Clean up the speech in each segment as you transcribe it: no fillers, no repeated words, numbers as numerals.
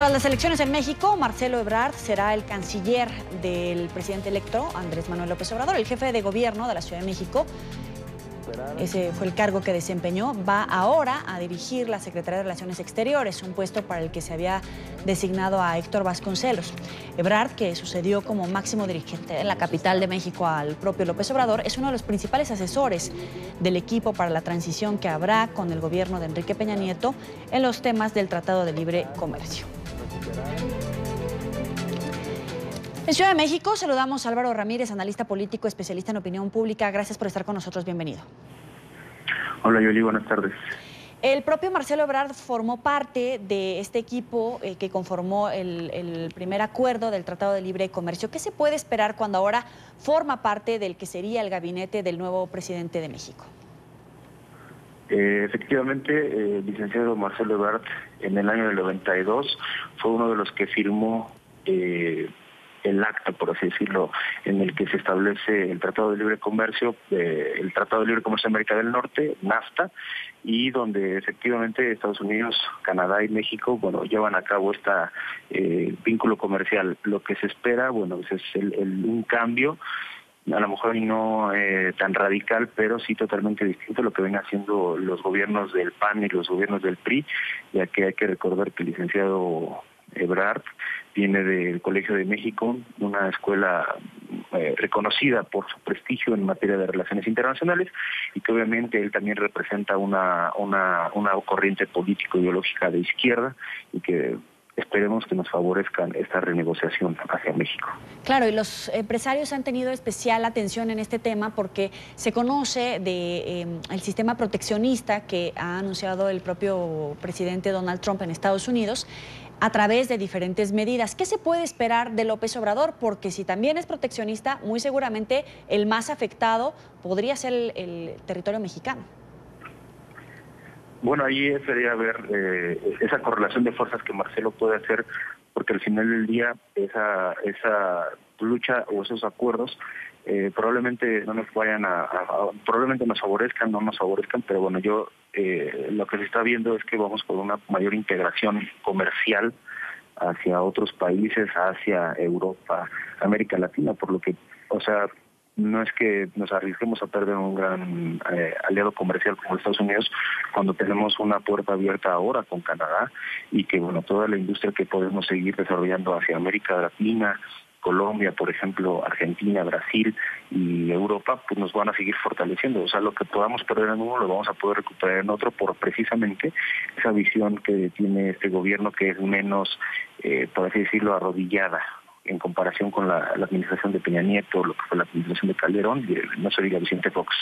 Tras las elecciones en México, Marcelo Ebrard será el canciller del presidente electo, Andrés Manuel López Obrador. El jefe de gobierno de la Ciudad de México, ese fue el cargo que desempeñó, va ahora a dirigir la Secretaría de Relaciones Exteriores, un puesto para el que se había designado a Héctor Vasconcelos. Ebrard, que sucedió como máximo dirigente en la capital de México al propio López Obrador, es uno de los principales asesores del equipo para la transición que habrá con el gobierno de Enrique Peña Nieto en los temas del Tratado de Libre Comercio. En Ciudad de México saludamos a Álvaro Ramírez, analista político, especialista en opinión pública. Gracias por estar con nosotros. Bienvenido. Hola, Yoli, buenas tardes. El propio Marcelo Ebrard formó parte de este equipo que conformó el primer acuerdo del Tratado de Libre Comercio. ¿Qué se puede esperar cuando ahora forma parte del que sería el gabinete del nuevo presidente de México? Efectivamente, el licenciado Marcelo Ebrard en el año del 92 fue uno de los que firmó el acta, por así decirlo, en el que se establece el Tratado de Libre Comercio, el Tratado de Libre Comercio de América del Norte, NAFTA, y donde efectivamente Estados Unidos, Canadá y México, llevan a cabo vínculo comercial. Lo que se espera, es un cambio, a lo mejor no tan radical, pero sí totalmente distinto a lo que ven haciendo los gobiernos del PAN y los gobiernos del PRI, ya que hay que recordar que el licenciado Ebrard viene del Colegio de México, una escuela reconocida por su prestigio en materia de relaciones internacionales, y que obviamente él también representa una corriente político-ideológica de izquierda, y que esperemos que nos favorezcan esta renegociación hacia México. Claro, y los empresarios han tenido especial atención en este tema porque se conoce el sistema proteccionista que ha anunciado el propio presidente Donald Trump en Estados Unidos a través de diferentes medidas. ¿Qué se puede esperar de López Obrador? Porque si también es proteccionista, muy seguramente el más afectado podría ser el territorio mexicano. Bueno, ahí sería ver esa correlación de fuerzas que Marcelo puede hacer, porque al final del día esa lucha o esos acuerdos probablemente no nos vayan probablemente nos favorezcan, no nos favorezcan, pero yo lo que se está viendo es que vamos por una mayor integración comercial hacia otros países, hacia Europa, América Latina, por lo que, no es que nos arriesguemos a perder un gran aliado comercial como Estados Unidos cuando tenemos una puerta abierta ahora con Canadá, y que toda la industria que podemos seguir desarrollando hacia América Latina, Colombia, por ejemplo, Argentina, Brasil y Europa, pues nos van a seguir fortaleciendo. Lo que podamos perder en uno lo vamos a poder recuperar en otro, por precisamente esa visión que tiene este gobierno, que es menos, por así decirlo, arrodillada en comparación con la administración de Peña Nieto, lo que fue la administración de Calderón y no se diga Vicente Fox.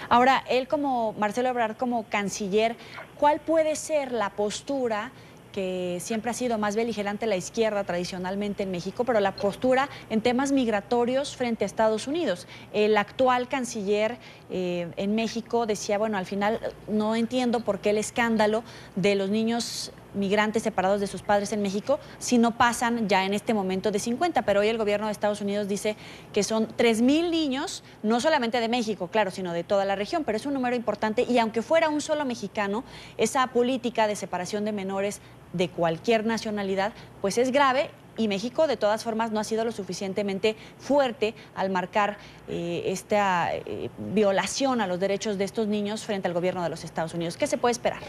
Ahora, él como Marcelo Ebrard, como canciller, ¿cuál puede ser la postura que siempre ha sido más beligerante la izquierda tradicionalmente en México, pero la postura en temas migratorios frente a Estados Unidos? El actual canciller en México decía, al final no entiendo por qué el escándalo de los niños migrantes separados de sus padres en México si no pasan ya en este momento de 50, pero hoy el gobierno de Estados Unidos dice que son 3,000 niños, no solamente de México, claro, sino de toda la región, pero es un número importante, y aunque fuera un solo mexicano, esa política de separación de menores de cualquier nacionalidad, pues es grave, y México de todas formas no ha sido lo suficientemente fuerte al marcar esta violación a los derechos de estos niños frente al gobierno de los Estados Unidos. ¿Qué se puede esperar?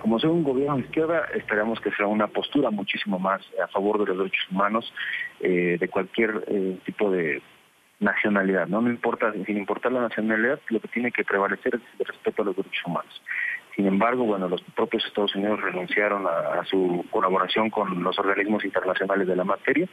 Como sea un gobierno de izquierda, esperamos que sea una postura muchísimo más a favor de los derechos humanos de cualquier tipo de nacionalidad, ¿no? No importa, sin importar la nacionalidad, lo que tiene que prevalecer es el respeto a los derechos humanos. Sin embargo, los propios Estados Unidos renunciaron a su colaboración con los organismos internacionales de la materia,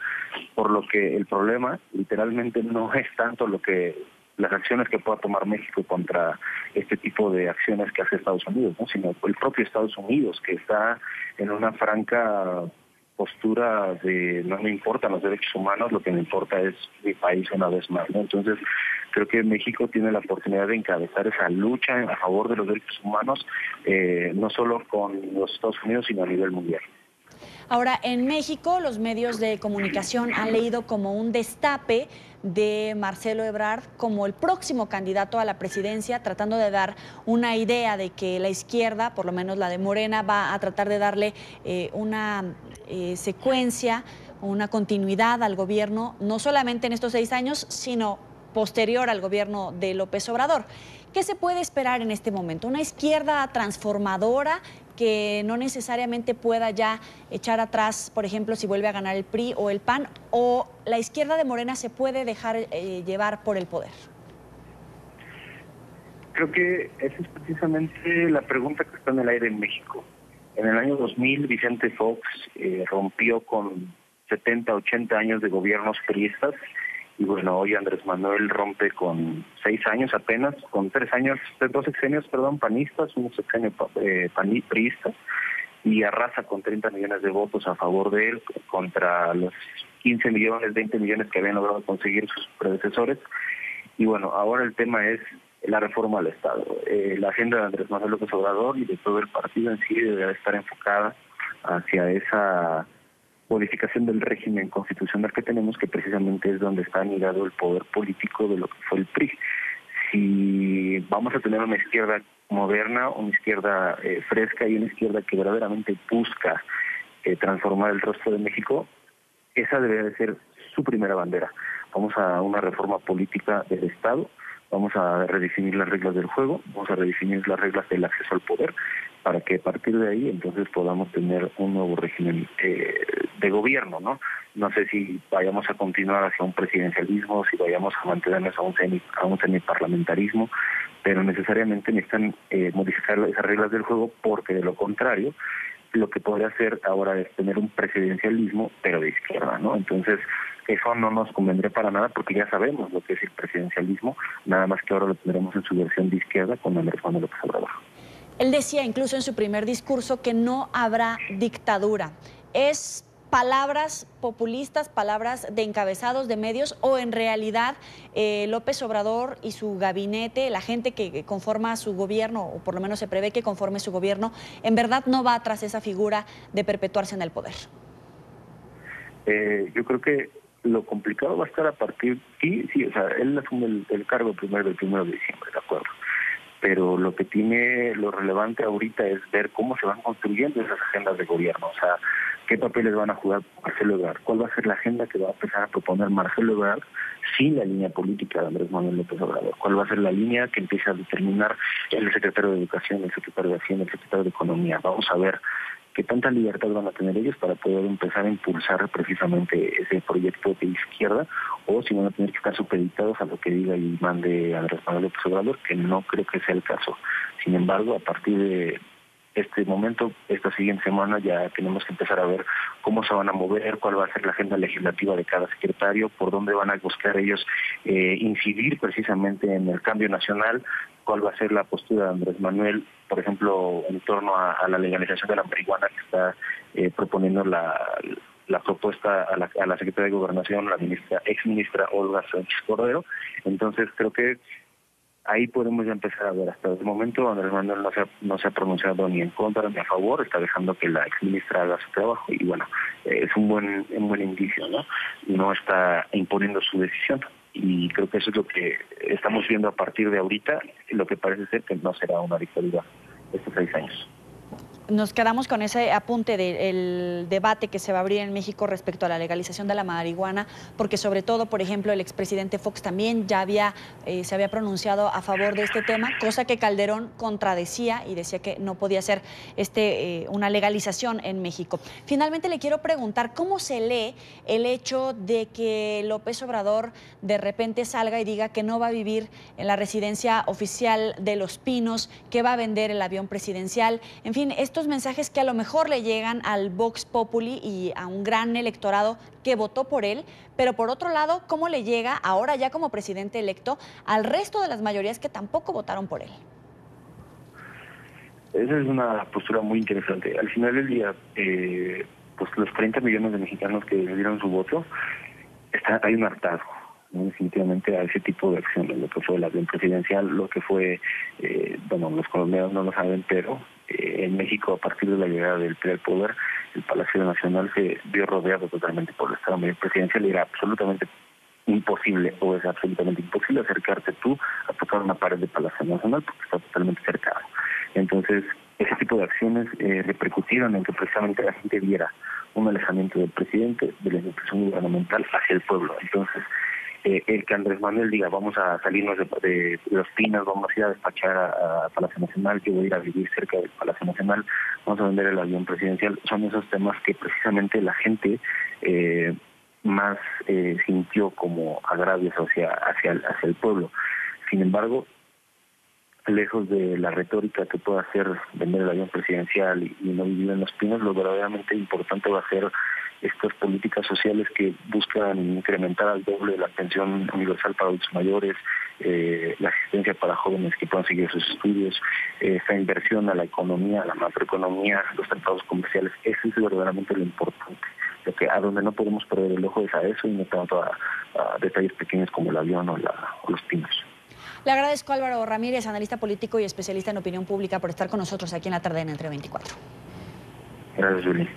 por lo que el problema literalmente no es tanto las acciones que pueda tomar México contra este tipo de acciones que hace Estados Unidos, ¿no? Sino el propio Estados Unidos, que está en una franca postura de no me importan los derechos humanos, lo que me importa es mi país una vez más, ¿no? Entonces, creo que México tiene la oportunidad de encabezar esa lucha a favor de los derechos humanos, no solo con los Estados Unidos, sino a nivel mundial. Ahora, en México, los medios de comunicación han leído como un destape de Marcelo Ebrard como el próximo candidato a la presidencia, tratando de dar una idea de que la izquierda, por lo menos la de Morena, va a tratar de darle una secuencia, una continuidad al gobierno, no solamente en estos 6 años, sino posterior al gobierno de López Obrador. ¿Qué se puede esperar en este momento? ¿Una izquierda transformadora que no necesariamente pueda ya echar atrás, por ejemplo, si vuelve a ganar el PRI o el PAN, o la izquierda de Morena se puede dejar llevar por el poder? Creo que esa es precisamente la pregunta que está en el aire en México. En el año 2000, Vicente Fox rompió con 70, 80 años de gobiernos priistas, y bueno, hoy Andrés Manuel rompe con 6 años apenas, con 2 sexenios, panistas, un sexenio priista, y arrasa con 30 millones de votos a favor de él contra los 15 millones, 20 millones que habían logrado conseguir sus predecesores. Y bueno, ahora el tema es la reforma al Estado. La agenda de Andrés Manuel López Obrador y de todo el partido en sí debe estar enfocada hacia esa modificación del régimen constitucional que tenemos, que precisamente es donde está anidado el poder político de lo que fue el PRI. Si vamos a tener una izquierda moderna, una izquierda fresca y una izquierda que verdaderamente busca transformar el rostro de México, esa debería de ser su primera bandera. Vamos a una reforma política del Estado, vamos a redefinir las reglas del juego, vamos a redefinir las reglas del acceso al poder, para que a partir de ahí entonces podamos tener un nuevo régimen de gobierno, ¿no? No sé si vayamos a continuar hacia un presidencialismo, si vayamos a mantenernos a un semiparlamentarismo, pero necesariamente necesitan modificar esas reglas del juego, porque de lo contrario lo que podría hacer ahora es tener un presidencialismo, pero de izquierda, ¿no? Entonces, eso no nos convendría para nada, porque ya sabemos lo que es el presidencialismo, nada más que ahora lo tendremos en su versión de izquierda con Andrés Manuel López Obrador. Él decía incluso en su primer discurso que no habrá dictadura. ¿Es palabras populistas, palabras de encabezados de medios, o en realidad López Obrador y su gabinete, la gente que conforma su gobierno, o por lo menos se prevé que conforme su gobierno, en verdad no va tras esa figura de perpetuarse en el poder? Yo creo que lo complicado va a estar a partir, sí, o sea, él asume el cargo del 1 de diciembre, ¿de acuerdo? Pero lo que tiene, lo relevante ahorita es ver cómo se van construyendo esas agendas de gobierno, o sea, qué papeles van a jugar Marcelo Ebrard, cuál va a ser la agenda que va a empezar a proponer Marcelo Ebrard sin la línea política de Andrés Manuel López Obrador, cuál va a ser la línea que empieza a determinar el secretario de Educación, el secretario de Hacienda, el secretario de Economía. Vamos a ver qué tanta libertad van a tener ellos para poder empezar a impulsar precisamente ese proyecto de izquierda, o si van a tener que estar supeditados a lo que diga y mande Andrés Manuel López Obrador, que no creo que sea el caso. Sin embargo, a partir de este momento, esta siguiente semana, ya tenemos que empezar a ver cómo se van a mover, cuál va a ser la agenda legislativa de cada secretario, por dónde van a buscar ellos incidir precisamente en el cambio nacional, cuál va a ser la postura de Andrés Manuel, por ejemplo, en torno a la legalización de la marihuana que está proponiendo la propuesta a la secretaria de Gobernación, la ex ministra Olga Sánchez Cordero. Entonces creo que ahí podemos ya empezar a ver. Hasta el momento Andrés Manuel no se ha pronunciado ni en contra ni a favor, está dejando que la exministra haga su trabajo, y bueno, es un buen indicio, ¿no? No está imponiendo su decisión, y creo que eso es lo que estamos viendo a partir de ahorita, lo que parece ser que no será una dictadura estos 6 años. Nos quedamos con ese apunte del debate que se va a abrir en México respecto a la legalización de la marihuana, porque sobre todo, por ejemplo, el expresidente Fox también ya se había pronunciado a favor de este tema, cosa que Calderón contradecía y decía que no podía ser una legalización en México. Finalmente le quiero preguntar, ¿cómo se lee el hecho de que López Obrador de repente salga y diga que no va a vivir en la residencia oficial de Los Pinos, que va a vender el avión presidencial? En fin, estos mensajes que a lo mejor le llegan al Vox Populi y a un gran electorado que votó por él, pero por otro lado, ¿cómo le llega ahora ya como presidente electo al resto de las mayorías que tampoco votaron por él? Esa es una postura muy interesante. Al final del día, pues los 30 millones de mexicanos que le dieron su voto, hay un hartazgo, ¿no? Definitivamente a ese tipo de acciones, lo que fue el avión presidencial, lo que fue, bueno, los colombianos no lo saben, pero en México, a partir de la llegada del PRI al poder, el Palacio Nacional se vio rodeado totalmente por el Estado Mayor Presidencial y era absolutamente imposible, o es absolutamente imposible acercarte tú a tocar una pared de Palacio Nacional porque está totalmente cercado. Entonces, ese tipo de acciones repercutieron en que precisamente la gente viera un alejamiento del presidente, de la institución gubernamental hacia el pueblo. Entonces, el que Andrés Manuel diga, vamos a salirnos de Los Pinos, vamos a ir a despachar a Palacio Nacional, yo voy a ir a vivir cerca del Palacio Nacional, vamos a vender el avión presidencial, son esos temas que precisamente la gente más sintió como agravios hacia el pueblo. Sin embargo, lejos de la retórica que pueda hacer vender el avión presidencial y no vivir en Los Pinos, lo verdaderamente importante va a ser estas políticas sociales que buscan incrementar al doble la pensión universal para adultos mayores, la asistencia para jóvenes que puedan seguir sus estudios, esta inversión a la economía, a la macroeconomía, los tratados comerciales. Eso es verdaderamente lo importante. Lo que a donde no podemos perder el ojo es a eso y no tanto a detalles pequeños como el avión o Los Pinos. Le agradezco a Álvaro Ramírez, analista político y especialista en opinión pública, por estar con nosotros aquí en la tarde en Entre 24. Gracias, Juli.